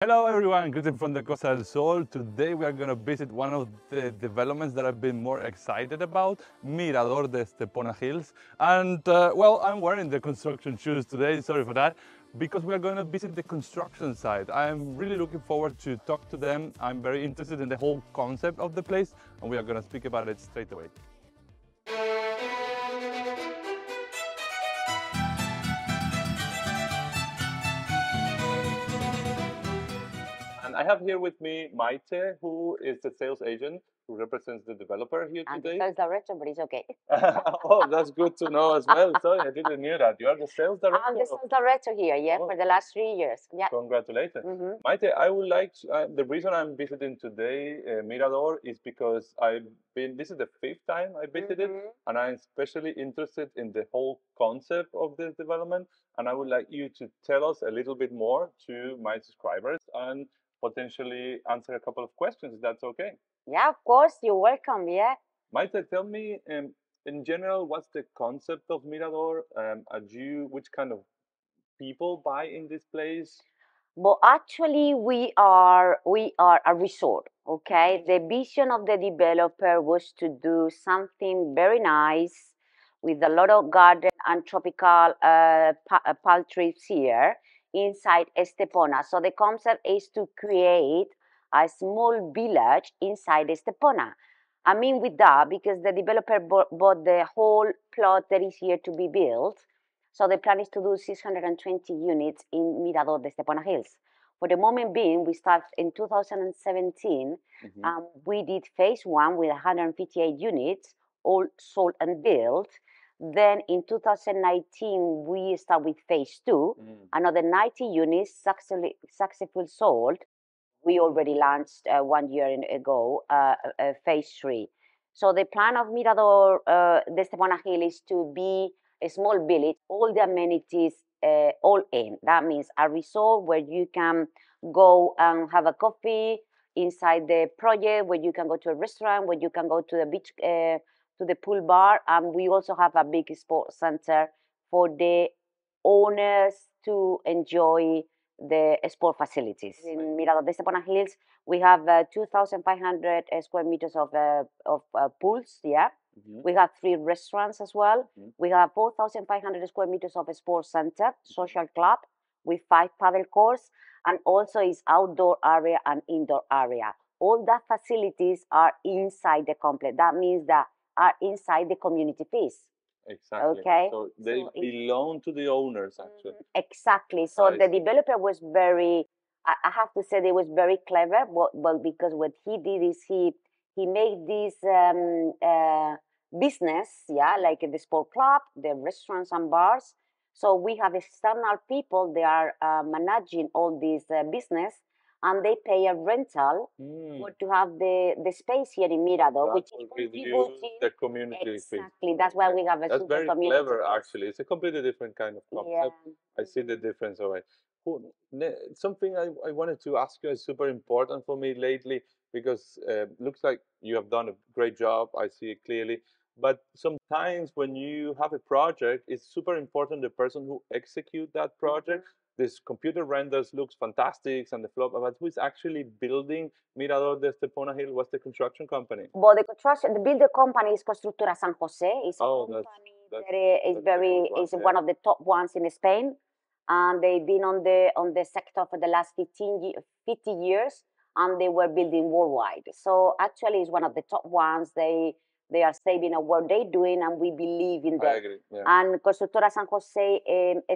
Hello everyone, greeting from the Costa del Sol. Today we are going to visit one of the developments that I've been more excited about, Mirador de Estepona Hills. And well, I'm wearing the construction shoes today, sorry for that, because we are going to visit the construction site. I'm really looking forward to talk to them. I'm very interested in the whole concept of the place, and we are going to speak about it straight away. And I have here with me Maite, who is the sales agent who represents the developer here I'm the today. sales director, but it's okay. Oh, that's good to know as well. Sorry, I didn't know that. You are the sales director. I'm the sales director here, Oh, for the last 3 years. Yeah. congratulations. hmm Maite, I would like to, the reason I'm visiting today Mirador is because this is the fifth time I visited, and I'm especially interested in the whole concept of this development. And I would like you to tell us a little bit more to my subscribers and potentially answer a couple of questions, if that's okay. Yeah, of course. You're welcome. Yeah. Maite, tell me, in general, what's the concept of Mirador? Which kind of people buy in this place? But actually, we are a resort. Okay. The vision of the developer was to do something very nice with a lot of garden and tropical palm trees here inside Estepona. So the concept is to create a small village inside Estepona. I mean, with that, because the developer bought the whole plot that is here to be built. So the plan is to do 620 units in Mirador de Estepona Hills. For the moment being, we start in 2017. We did phase one with 158 units, all sold and built. Then in 2019, we start with phase two, another 90 units successfully sold. We already launched 1 year ago, phase three. So the plan of Mirador de Estepona Hill is to be a small village, all the amenities all in. That means a resort where you can go and have a coffee inside the project, where you can go to a restaurant, where you can go to the beach, to the pool bar. And we also have a big sports center for the owners to enjoy the sport facilities. In Mirador de Estepona Hills, we have 2,500 square meters of pools, yeah. We have 3 restaurants as well. We have 4,500 square meters of a sports center, social club, with 5 paddle courts, and also is outdoor area and indoor area. All that facilities are inside the complex. That means that are inside the community piece. Exactly. Okay. So they So belong to the owners, actually. exactly. So I the see. developer was very, I have to say, they was very clever. Well, because what he did is he made this business, yeah, like the sport club, the restaurants and bars. So we have external people. They are managing all this business, and they pay a rental to have the space here in Mirador, That which is will give you contributing. the community fee. Exactly. That's why we have a That's super very community clever, piece. actually. It's a completely different kind of Yeah. concept. I see the difference already. Something I wanted to ask you is super important for me lately because looks like you have done a great job. I see it clearly. But sometimes when you have a project, it's super important the person who execute that project. This computer renders looks fantastic and the flow, but who is actually building Mirador de Estepona Hill? What's the construction company? Well, the construction, the builder company is Constructora San Jose. It's a Oh, company that's that is that's a very good one. is one of the top ones in Spain, and they've been on the sector for the last 50 years, and they were building worldwide. So actually, it's one of the top ones. They are saving on what they're doing, and we believe in I them. agree. Yeah. And Constructora San Jose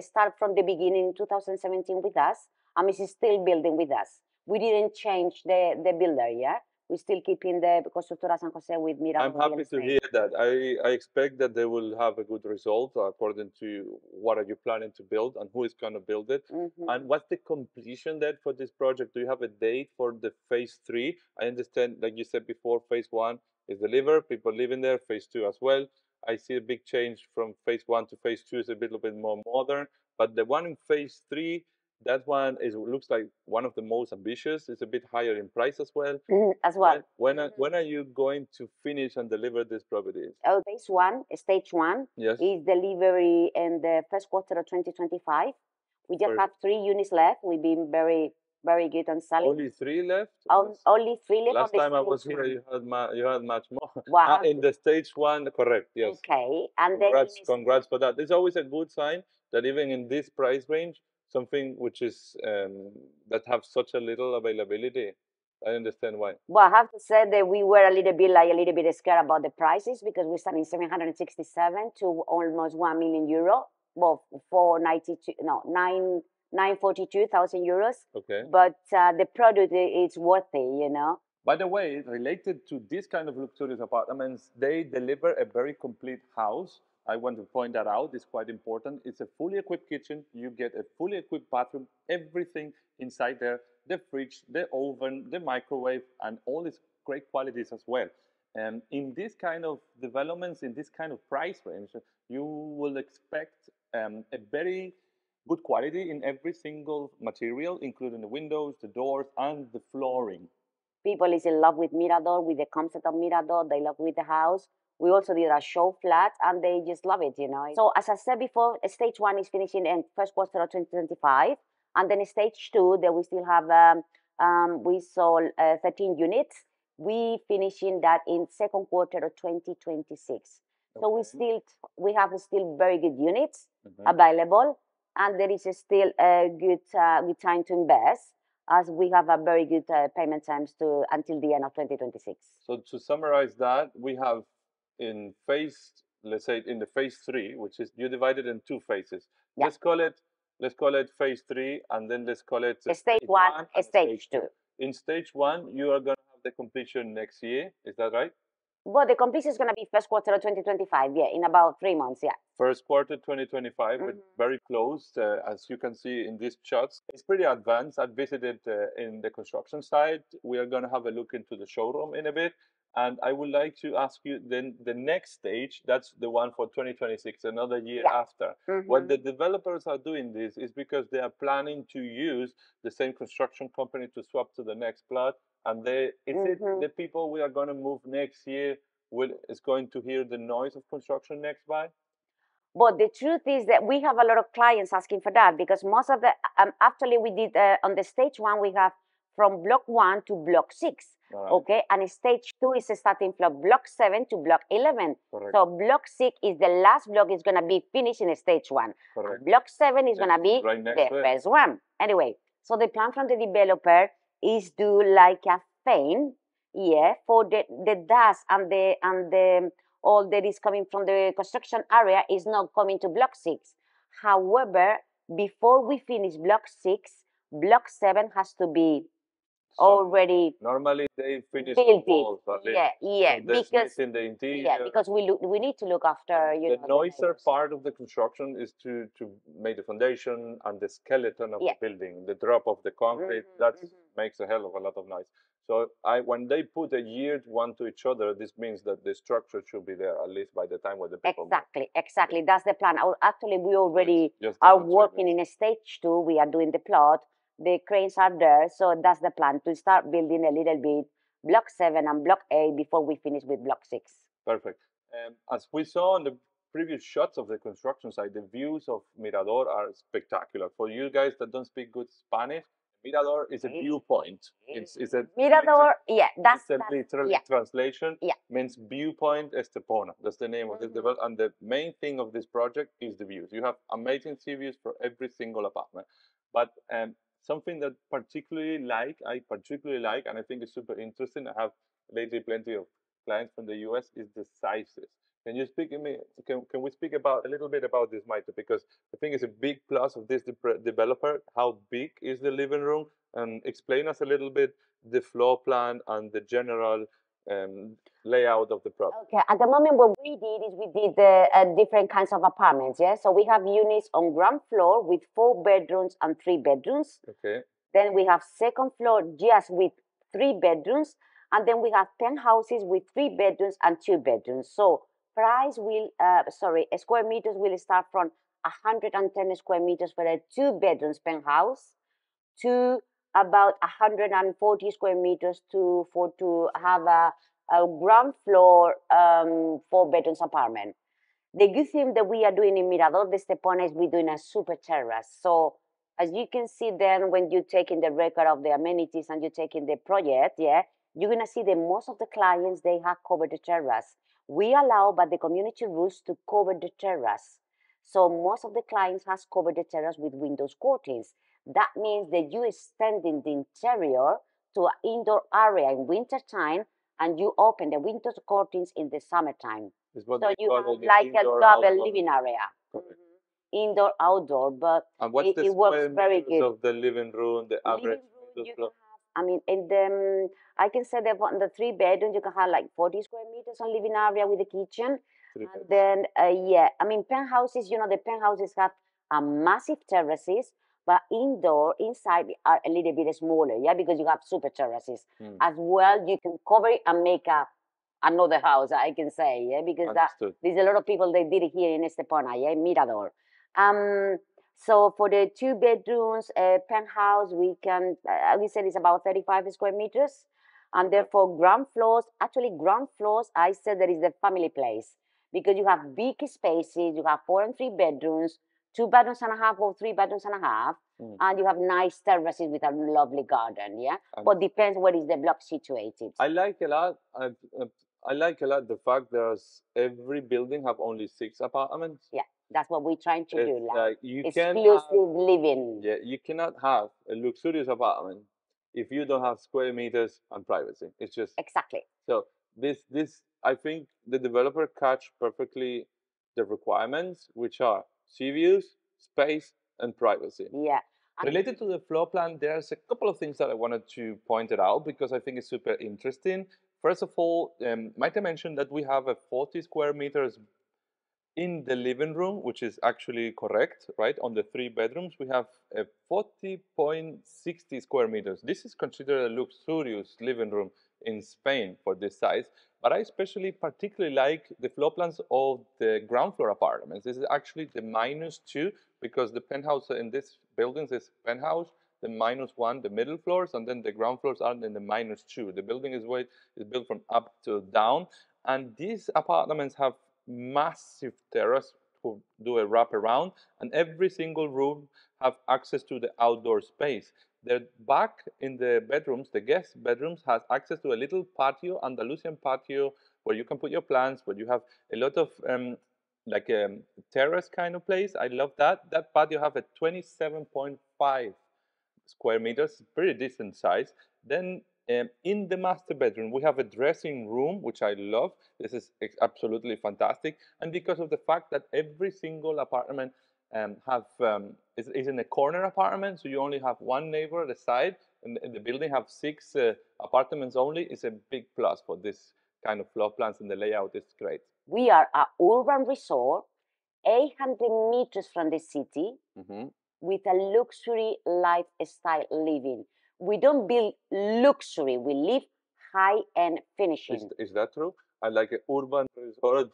started from the beginning in 2017 with us, and is still building with us. We didn't change the builder, yeah. We're still keeping the Constructora San Jose with Mirador. I'm happy to hear that. I expect that they will have a good result according to what are you planning to build and who is going to build it. And what's the completion date for this project? Do you have a date for the phase three? I understand, like you said before, phase one is delivered, people living there, phase two as well. I see a big change from phase one to phase two is a little bit more modern, but the one in phase three, that one is looks like one of the most ambitious. It's a bit higher in price as well. As well. When are you going to finish and deliver these properties? Oh, phase one, stage one, Yes. is delivery in the first quarter of 2025. We just Perfect. have 3 units left. We've been very very good on selling. Only 3 left? Only 3 left on Last the time I was stage here, one. you had much more. Wow. In the stage 1, correct, yes. Okay, and Congrats, then congrats for that. It's always a good sign that even in this price range, something which is that have such a little availability. I understand why. well, I have to say that we were a little bit scared about the prices because we started in 767 to almost 1 million euro. Well, 492, no, 942,000 euros. Okay. But the product is worthy, you know. By the way, related to this kind of luxurious apartments, they deliver a very complete house. I want to point that out. It's quite important. It's a fully equipped kitchen. You get a fully equipped bathroom, everything inside there, the fridge, the oven, the microwave, and all these great qualities as well. And in this kind of developments, in this kind of price range, you will expect a very good quality in every single material, including the windows, the doors, and the flooring. People is in love with Mirador, with the concept of Mirador. They love with the house. We also did a show flat, and they just love it, you know. So as I said before, stage 1 is finishing in first quarter of 2025, and then stage 2, there we still have we sold 13 units. We finishing that in second quarter of 2026. So we have still very good units available, and there is still a good time to invest, as we have a very good payment terms to until the end of 2026. So to summarize that, we have in phase, let's say in the phase 3, which is you divided in 2 phases. Yeah. Let's call it phase 3, and then let's call it stage 1 and stage 2. In stage 1, you are going to have the completion next year. Is that right? Well, the completion is going to be first quarter of 2025. Yeah, in about 3 months. Yeah. First quarter 2025, but very close, as you can see in these charts. It's pretty advanced. I visited in the construction site. We are going to have a look into the showroom in a bit. And I would like to ask you then the next stage, that's the one for 2026, another year after. When the developers are doing this is because they are planning to use the same construction company to swap to the next plot. And is it the people we are going to move next year is going to hear the noise of construction next by? But the truth is that we have a lot of clients asking for that, because most of the actually we did on the stage 1 we have from block 1 to block 6. Right. Okay, and stage 2 is starting from block 7 to block 11. Correct. So block 6 is the last block, is going to be finished in stage 1. Correct. Block 7 is going to be right the first one. Anyway, so the plan from the developer is do like a fan, yeah, for the dust and the all that is coming from the construction area is not coming to block 6. However, before we finish block 6, block 7 has to be already normally they finish built the walls, yeah, so because in the interior. Yeah, because we need to look after the noiser part of the construction is to make the foundation and the skeleton of the building, the drop of the concrete. That makes a hell of a lot of noise. So when they put a year one to each other, this means that the structure should be there at least by the time when the people exactly. That's the plan. Actually, we already are working in a stage 2. We are doing the plot. The cranes are there, so that's the plan, to start building a little bit block 7 and block 8 before we finish with block 6. Perfect. As we saw on the previous shots of the construction site, the views of Mirador are spectacular. For you guys that don't speak good Spanish, Mirador is a viewpoint. It's a Mirador, that's a literal translation. Means viewpoint Estepona. That's the name of this development. And the main thing of this project is the views. You have amazing sea views for every single apartment. But something that I particularly like, and I think is super interesting. I have lately plenty of clients from the US, is the sizes. Can you speak? Can we speak about a little bit about this, Maite? Because I think it's a big plus of this developer. How big is the living room? And explain us a little bit the floor plan and the general layout of the property. Okay. At the moment, what we did is we did different kinds of apartments. Yeah. So we have units on ground floor with 4 bedrooms and 3 bedrooms. Okay. Then we have second floor just with 3 bedrooms, and then we have penthouses with 3 bedrooms and 2 bedrooms. So square meters will start from 110 square meters for a 2 bedrooms penthouse to about 140 square meters to have a ground floor 4 bedrooms apartment. The good thing that we are doing in Mirador de Estepona is we're doing a super terrace. So As you can see then when you take in the record of the amenities and you take in the project, yeah, you're gonna see that most of the clients they have covered the terrace. We allow by the community rules to cover the terrace. So most of the clients has covered the terrace with windows curtains. That means that you extend in the interior to an indoor area in winter time and you open the windows curtains in the summertime. It's what So they you call have it the like a indoor double outdoor. living area. Correct. Indoor, outdoor, but And what's the it works square very meters good. of the living room, the average Living room, middle you floor? can have, I mean, in the, I can say that on the three bedrooms, you can have like 40 square meters on living area with a kitchen. Three And bedrooms. then, yeah, I mean, penthouses, the penthouses have massive terraces, but indoor, inside are a little bit smaller, yeah, because you have super terraces. As well, you can cover it and make another house, I can say, yeah, because Understood. there's a lot of people, they did it here in Estepona, yeah, Mirador. So for the two bedrooms, penthouse, we said it's about 35 square meters. And therefore ground floors, actually ground floors, I said that is the family place because you have big spaces, you have 4 and 3 bedrooms, 2 bedrooms and a half or 3 bedrooms and a half, and you have nice terraces with a lovely garden, yeah? But depends where is the block situated. I like a lot. I like a lot the fact there's every building have only 6 apartments. Yeah, that's what we're trying to do, It's like like you can have, exclusive living. yeah, you cannot have a luxurious apartment if you don't have square meters and privacy. It's just Exactly. so this I think the developer catch perfectly the requirements, which are sea views, space, and privacy. Yeah. Related to the floor plan, there's a couple of things that I wanted to point it out because I think it's super interesting. First of all, might I mention that we have a 40 square meters in the living room, which is actually correct, right? On the 3 bedrooms, we have a 40.60 square meters. This is considered a luxurious living room in Spain for this size. But I especially particularly like the floor plans of the ground floor apartments. This is actually the -2 because the penthouse in this buildings is penthouse, the -1, the middle floors, and then the ground floors are in the -2. The building is built from up to down, and these apartments have massive terrace to do a wrap around, and every single room have access to the outdoor space. The back in the bedrooms, the guest bedrooms, has access to a little patio, Andalusian patio, where you can put your plants, where you have a lot of like a terrace kind of place. I love that. That patio have a 27.5 square meters, pretty decent size. Then in the master bedroom, we have a dressing room, which I love. This is absolutely fantastic. And because of the fact that every single apartment is in a corner apartment, so you only have one neighbor at the side, and the building have 6 apartments only, is a big plus for this kind of floor plans, and the layout is great. We are an urban resort, 800 meters from the city, with a luxury lifestyle living. We don't build luxury, we live high-end finishing. Is that true? I like an urban resort,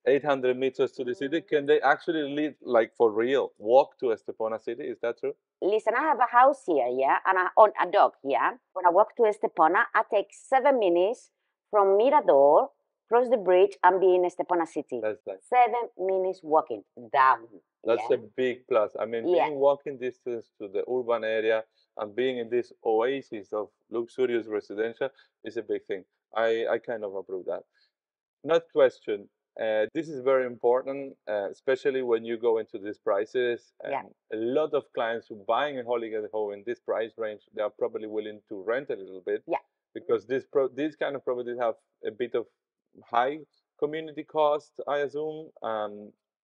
800 meters to the city. Can they actually live like for real? Walk to Estepona city? Is that true? Listen, I have a house here, yeah, and I own a dog, yeah. When I walk to Estepona, I take 7 minutes from Mirador, cross the bridge, and be in Estepona city. That's like 7 minutes walking down. that's Yeah. a big plus. I mean, Yeah. being walking distance to the urban area and being in this oasis of luxurious residential is a big thing. I kind of approve that. Not question. This is very important, especially when you go into these prices. Yeah. A lot of clients who buying a holiday home in this price range, they are probably willing to rent a little bit. Yeah. Because these kind of properties have a bit of high community cost, I assume.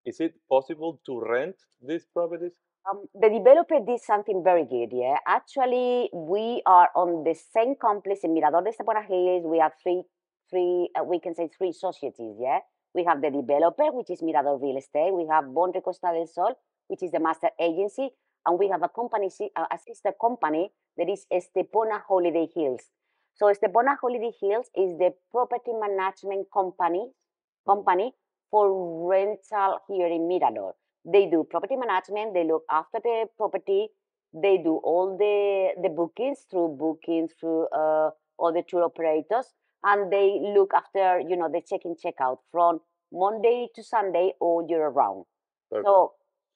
Is it possible to rent these properties? The developer did something very good, yeah. Actually, we are on the same complex in Mirador de Estepona Hills. We have we can say three societies, yeah. We have the developer, which is Mirador Real Estate. We have Costa del Sol, which is the master agency, and we have a company, a sister company that is Estepona Holiday Hills. So Estepona Holiday Hills is the property management company for rental here in Mirador. They do property management, they look after the property, they do all the bookings through all the tour operators, and they look after, the check-in, check-out from Monday to Sunday all year round. Perfect.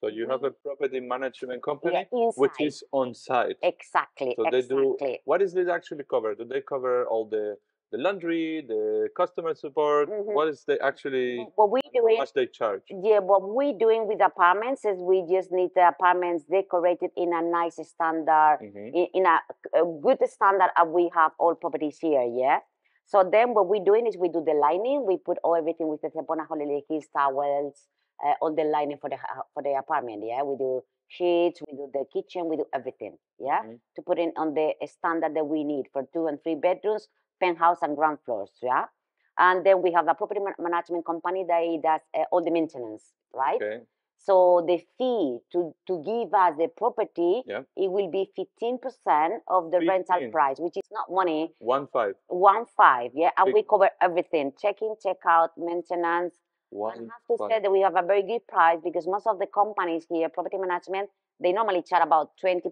So So you have a property management Yeah, company, which inside. is on site. Exactly, So they do. exactly. What is this actually cover? Do they cover all the laundry, the customer support? What is they actually? What we And how doing? much they charge? Yeah, what we doing with apartments is we just need the apartments decorated in a nice standard, in a good standard as we have all properties here, yeah? So then what we're doing is we do the lining, we put all everything with the Estepona Holiday Hills towels, all the lining for the apartment, yeah? We do sheets, we do the kitchen, we do everything, yeah? To put in on the standard that we need for 2 and 3 bedrooms, penthouse and ground floors, yeah? And then we have a property management company that does all the maintenance, right? Okay. So the fee to give us the property, Yeah. it will be 15% of the rental 15. price, which is not money. 1.5. 1.5, yeah, and Big. we cover everything: check-in, check-out, maintenance. And I have to say that we have a very good price because most of the companies here, property management, they normally charge about 20%,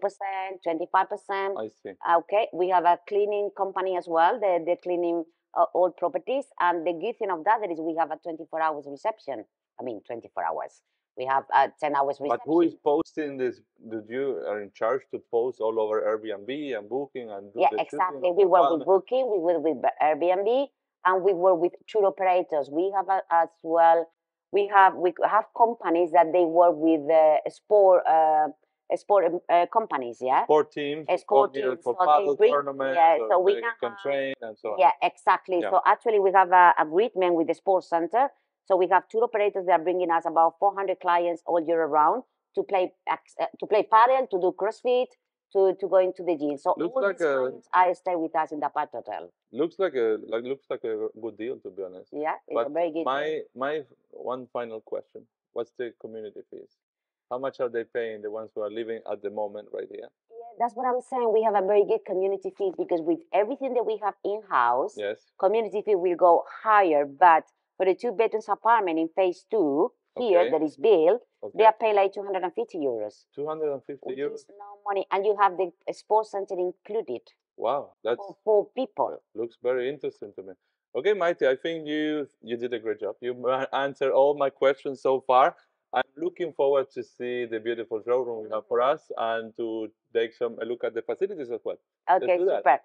25%. I see. Okay, we have a cleaning company as well. They're cleaning all properties, and the good thing of that is we have a 24 hours reception. I mean, 24 hours. We have a 10 hours reception. But who is posting this? Did you are in charge to post all over Airbnb and Booking and do Yeah, the exactly. shooting of We the work with apartment? Booking, we work with Airbnb, and we work with tour operators. We have as well. We have companies that they work with sport companies. Yeah, Sport teams who come sport here teams. for So they paddle bring. tournaments, Yeah, or so we they can can have. train and so on. Yeah, exactly. Yeah. So actually, we have a agreement with the sports center. So we have tour operators that are bringing us about 400 clients all year around to play paddle, to do CrossFit, to go into the gym. So Looks all like these clients are stay with us in the apart hotel. looks like a good deal, to be honest. Yeah, it's a But very good. my one final question: what's the community fees? How much are they paying the ones who are living at the moment right here? Yeah, that's what I'm saying. We have a very good community fee because with everything that we have in house, Yes. community fee will go higher. But for the 2 bedrooms apartment in phase 2 here Okay. that is built, they Okay. are paying like 250 euros. 250 Which euros. is no money, and you have the sports center included Wow, that's for 4 people. looks very interesting to me. Okay, Maite, I think you did a great job. You answered all my questions so far. I'm looking forward to see the beautiful showroom you have for us and to take a look at the facilities as well. Let's Okay, do that. super.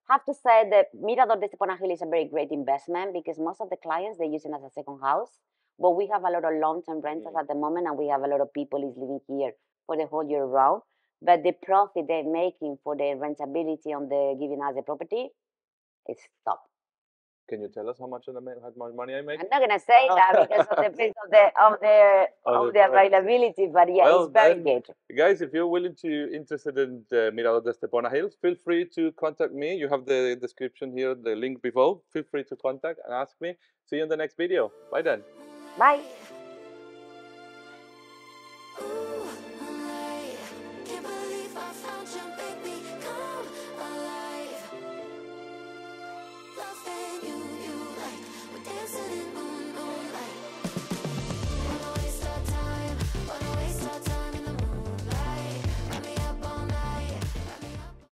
Have to say that Mirador de Estepona Hills is a very great investment because most of the clients they use it as a second house. But we have a lot of long-term rentals at the moment, and we have a lot of people is living here for the whole year round. But the profit they're making for the rentability on the giving us the property is top. Can you tell us how much money I make? I'm not gonna say that because of the piece of the availability, but yeah, Well, it's very then, good. guys, if you're interested in the Mirador de Estepona Hills, feel free to contact me. You have the description here, the link below. Feel free to contact and ask me. See you in the next video. Bye then. Bye.